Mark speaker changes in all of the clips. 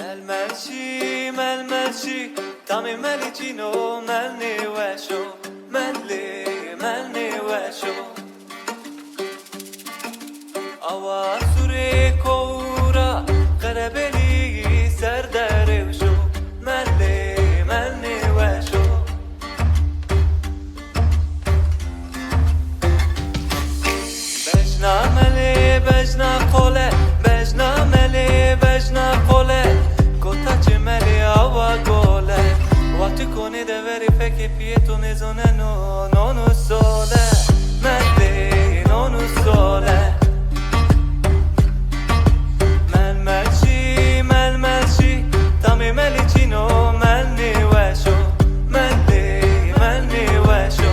Speaker 1: ململشی ململشی تامی ملیچینو ملنی وشو ملنی وشو آوا سوری کورا قربلی سرداره وشو ملنی وشو بجنا قوله بجنا قوله گوتا چه ملی آوا گوله وقتی کنی دوری فکر پیتو میزونه نونو سوله ملی نونو سوله ململشی تامی ملی چینو ملنی وشو ملنی وشو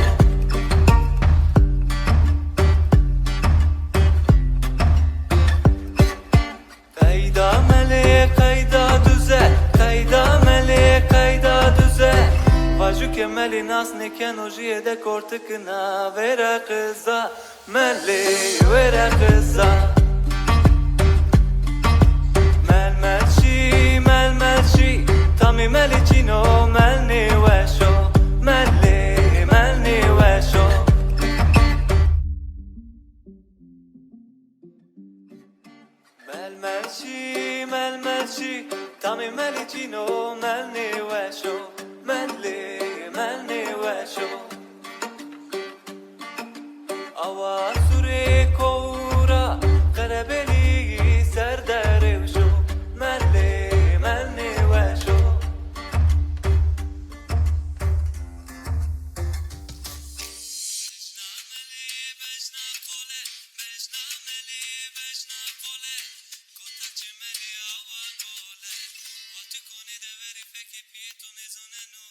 Speaker 1: قیدا دوزه واجو که ملی ناس نکنو جیه ده کورتکنا ویره قزا ملی ویره قزا ململشی تامی ملی چینو ملنی وشو ملنی وشو ململشی تامی ملی چینو ملنی وشو ملنی وشو آوا سوری کورا قربلی سرداره وشو ملنی وشو Watu kone da veri feke pieto ne zoneno